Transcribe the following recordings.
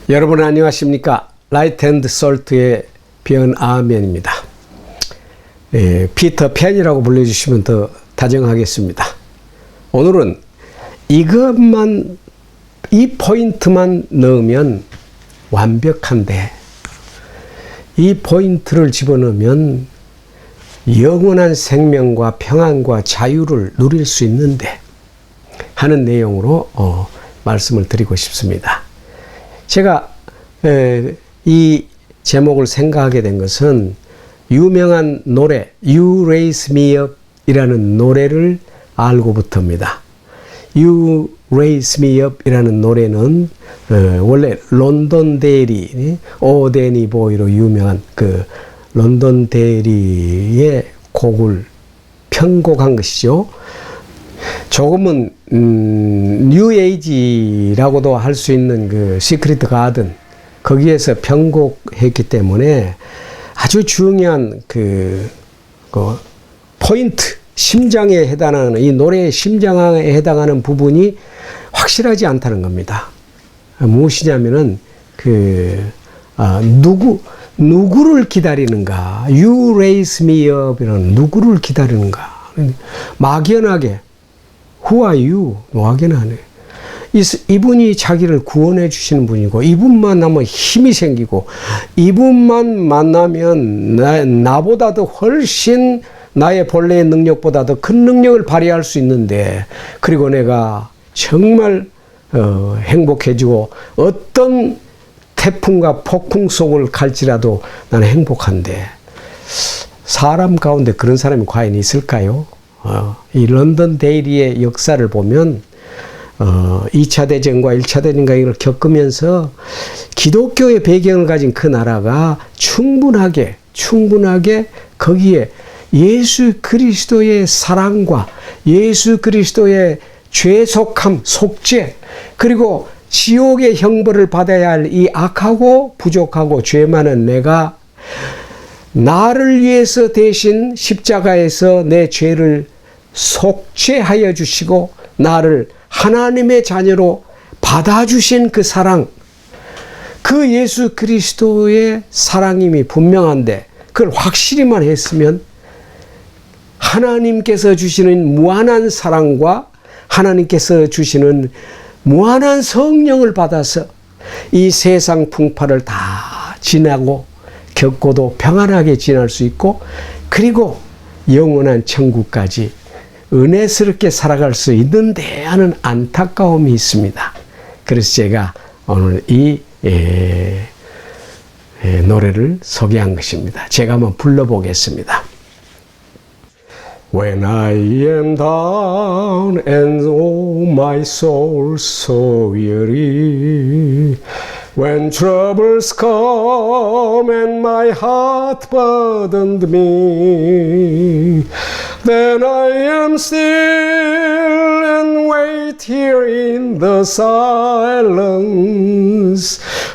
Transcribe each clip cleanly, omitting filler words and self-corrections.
여러분 안녕하십니까? 라이트 앤드 솔트의 변아멘입니다. 피터 팬이라고 불러주시면 더 다정하겠습니다. 오늘은 이 포인트만 넣으면 완벽한데, 이 포인트를 집어넣으면 영원한 생명과 평안과 자유를 누릴 수 있는데 하는 내용으로 말씀을 드리고 싶습니다. 제가 이 제목을 생각하게 된 것은 유명한 노래 You Raise Me Up 이라는 노래를 알고부터입니다. You Raise Me Up 이라는 노래는 원래 런던데리 오데니 보이로 유명한 그 런던데리의 곡을 편곡한 것이죠. 조금은 뉴에이지라고도 할 수 있는 그 시크릿 가든 거기에서 편곡했기 때문에 아주 중요한 그 포인트, 심장에 해당하는, 이 노래의 심장에 해당하는 부분이 확실하지 않다는 겁니다. 무엇이냐면은 누구를 기다리는가? You raise me up 이런 누구를 기다리는가? 막연하게 Who are you? 막연하네. 이분이 자기를 구원해 주시는 분이고, 이분만 만나면 힘이 생기고, 이분만 만나면 나보다도 훨씬 나의 본래의 능력보다도 큰 능력을 발휘할 수 있는데, 그리고 내가 정말 행복해지고 어떤 태풍과 폭풍 속을 갈지라도 나는 행복한데, 사람 가운데 그런 사람이 과연 있을까요? 이 런던 데일리의 역사를 보면 2차 대전과 1차 대전과 이걸 겪으면서 기독교의 배경을 가진 그 나라가 충분하게 거기에 예수 그리스도의 사랑과 예수 그리스도의 죄속함, 속죄, 그리고 지옥의 형벌을 받아야 할 이 악하고 부족하고 죄 많은 내가 나를 위해서 대신 십자가에서 내 죄를 속죄하여 주시고 나를 하나님의 자녀로 받아주신 그 사랑, 그 예수 그리스도의 사랑임이 분명한데 그걸 확실히만 했으면 하나님께서 주시는 무한한 사랑과 하나님께서 주시는 무한한 성령을 받아서 이 세상 풍파를 다 지나고 겪고도 평안하게 지날 수 있고, 그리고 영원한 천국까지 은혜스럽게 살아갈 수 있는데 하는 안타까움이 있습니다. 그래서 제가 오늘 이 노래를 소개한 것입니다. 제가 한번 불러보겠습니다. When I am down and oh my soul so weary, when troubles come and my heart burdened me, then I am still and wait here in the silence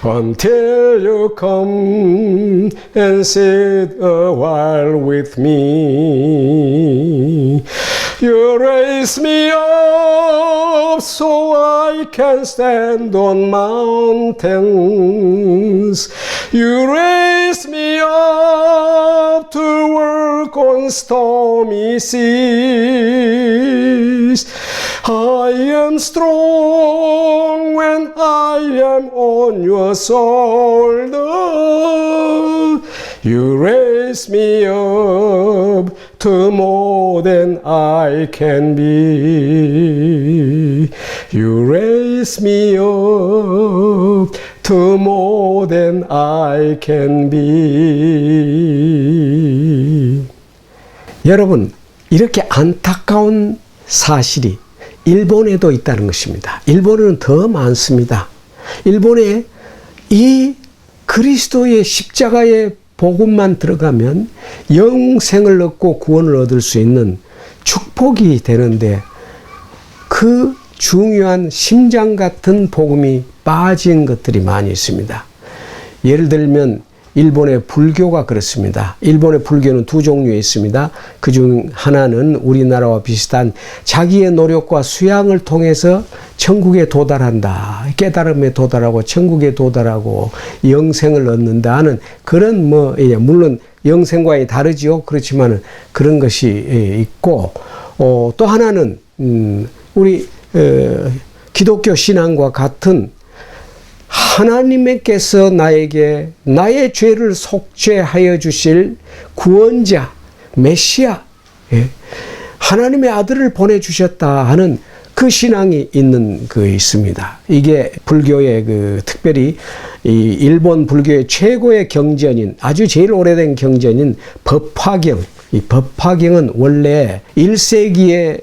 until you come and sit a while with me. You raise me up so I can stand on mountains. You raise me up to work on stormy seas. I am strong when I am on your shoulder. You raise me up to more than I can be. You raise me up to more than I can be. 여러분, 이렇게 안타까운 사실이 일본에도 있다는 것입니다. 일본에는 더 많습니다. 일본에 이 그리스도의 십자가의 복음만 들어가면 영생을 얻고 구원을 얻을 수 있는 축복이 되는데, 그 중요한 심장 같은 복음이 빠진 것들이 많이 있습니다. 예를 들면 일본의 불교가 그렇습니다. 일본의 불교는 두 종류에 있습니다. 그중 하나는 우리나라와 비슷한 자기의 노력과 수양을 통해서 천국에 도달한다. 깨달음에 도달하고 천국에 도달하고 영생을 얻는다 하는 그런 물론 영생과는 다르지요. 그렇지만 그런 것이 있고, 또 하나는 우리 기독교 신앙과 같은 하나님께서 나에게 나의 죄를 속죄하여 주실 구원자, 메시아, 하나님의 아들을 보내주셨다 하는 그 신앙이 있습니다. 이게 불교의 특별히 이 일본 불교의 최고의 경전인, 아주 제일 오래된 경전인 법화경. 이 법화경은 원래 1세기에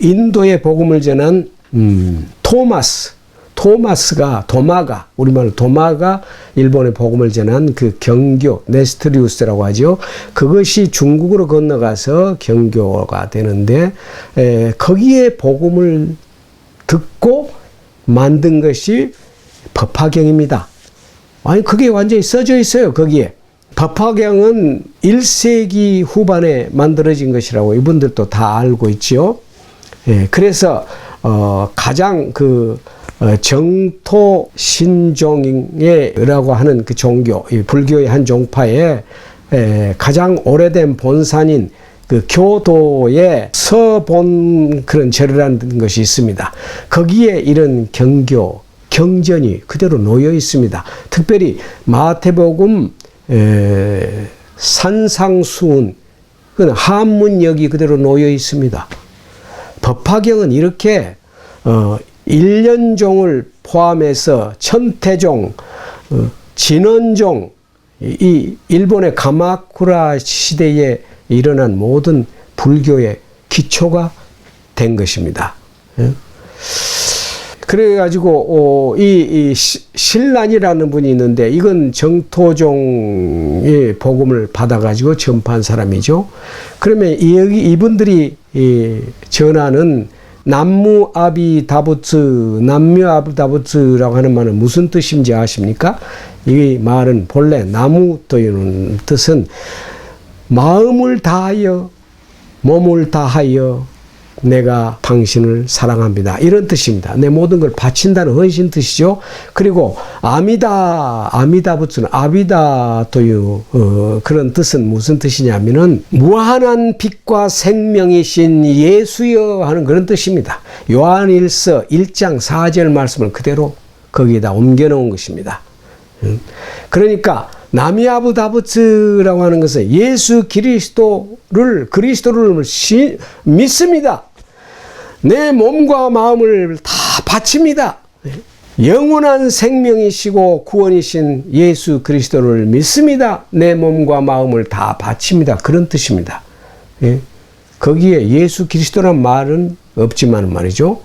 인도의 복음을 전한 도마가 우리말로 도마가 일본의 복음을 전한 그 경교 네스트리우스라고 하죠. 그것이 중국으로 건너가서 경교가 되는데 거기에 복음을 듣고 만든 것이 법화경입니다. 아니 그게 완전히 써져 있어요. 거기에 법화경은 1세기 후반에 만들어진 것이라고 이분들도 다 알고 있죠. 그래서 가장 정토 신종이라고 하는 그 종교, 불교의 한 종파에 가장 오래된 본산인 그 교도의 서본 그런 절이라는 것이 있습니다. 거기에 이런 경전이 그대로 놓여 있습니다. 특별히 마태복음 산상수훈, 한문역이 그대로 놓여 있습니다. 법화경은 이렇게 일련종을 포함해서 천태종, 진원종, 이 일본의 가마쿠라 시대에 일어난 모든 불교의 기초가 된 것입니다. 그래가지고 이 신란이라는 분이 있는데 이건 정토종의 복음을 받아가지고 전파한 사람이죠. 그러면 이분들이 전하는 남무아비다부츠라고 하는 말은 무슨 뜻인지 아십니까? 이 말은 본래 나무 또 이런 뜻은 마음을 다하여 몸을 다하여 내가 당신을 사랑합니다. 이런 뜻입니다. 내 모든 걸 바친다는 헌신 뜻이죠. 그리고 아미다부츠는 아비다 또 그런 뜻은 무슨 뜻이냐면은 무한한 빛과 생명이신 예수여 하는 그런 뜻입니다. 요한일서 1장 4절 말씀을 그대로 거기에다 옮겨 놓은 것입니다. 그러니까 나미아부다부츠라고 하는 것은 예수 그리스도를 믿습니다. 내 몸과 마음을 다 바칩니다. 영원한 생명이시고 구원이신 예수 그리스도를 믿습니다. 내 몸과 마음을 다 바칩니다. 그런 뜻입니다. 거기에 예수 그리스도란 말은 없지만 말이죠.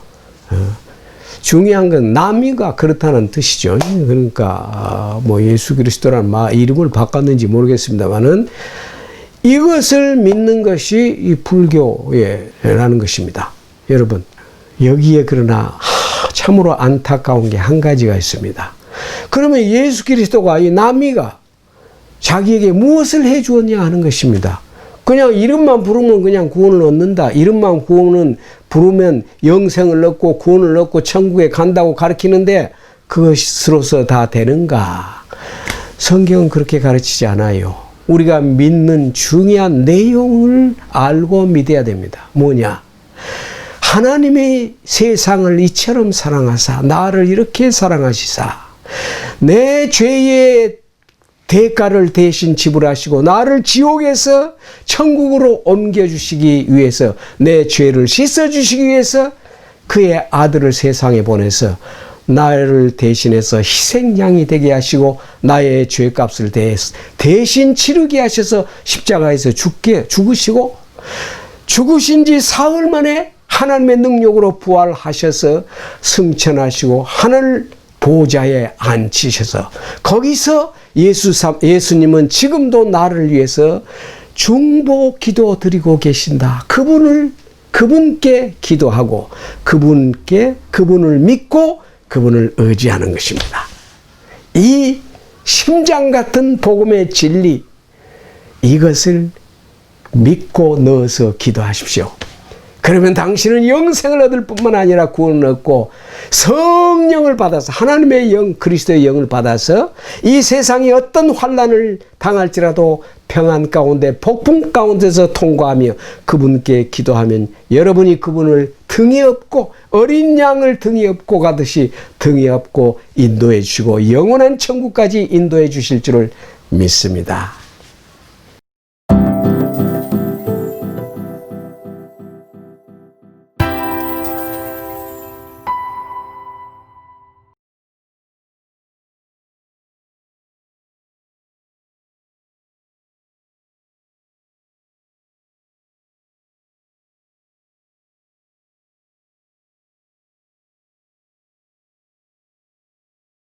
중요한 건 남이가 그렇다는 뜻이죠. 그러니까 예수 그리스도란 이름을 바꿨는지 모르겠습니다만은 이것을 믿는 것이 이 불교라는 것입니다. 여러분, 여기에 그러나 참으로 안타까운 게 한 가지가 있습니다. 그러면 예수 그리스도가 이 남이가 자기에게 무엇을 해 주었냐 하는 것입니다. 그냥 이름만 부르면 그냥 구원을 얻는다. 이름만 부르면 영생을 얻고 구원을 얻고 천국에 간다고 가르치는데 그것으로서 다 되는가? 성경은 그렇게 가르치지 않아요. 우리가 믿는 중요한 내용을 알고 믿어야 됩니다. 뭐냐? 하나님의 세상을 이처럼 사랑하사 나를 이렇게 사랑하시사 내 죄의 대가를 대신 지불하시고 나를 지옥에서 천국으로 옮겨주시기 위해서 내 죄를 씻어주시기 위해서 그의 아들을 세상에 보내서 나를 대신해서 희생양이 되게 하시고 나의 죄값을 대신 치르게 하셔서 십자가에서 죽으시고 죽으신 지 사흘 만에 하나님의 능력으로 부활하셔서 승천하시고 하늘 보좌에 앉히셔서 거기서 예수님은 지금도 나를 위해서 중보 기도 드리고 계신다. 그분께 기도하고 그분을 믿고 그분을 의지하는 것입니다. 이 심장 같은 복음의 진리, 이것을 믿고 넣어서 기도하십시오. 그러면 당신은 영생을 얻을 뿐만 아니라 구원을 얻고 성령을 받아서 하나님의 영, 그리스도의 영을 받아서 이 세상이 어떤 환난을 당할지라도 평안 가운데 복풍 가운데서 통과하며 그분께 기도하면 여러분이 그분을 등에 업고 어린 양을 등에 업고 가듯이 등에 업고 인도해 주시고 영원한 천국까지 인도해 주실 줄을 믿습니다.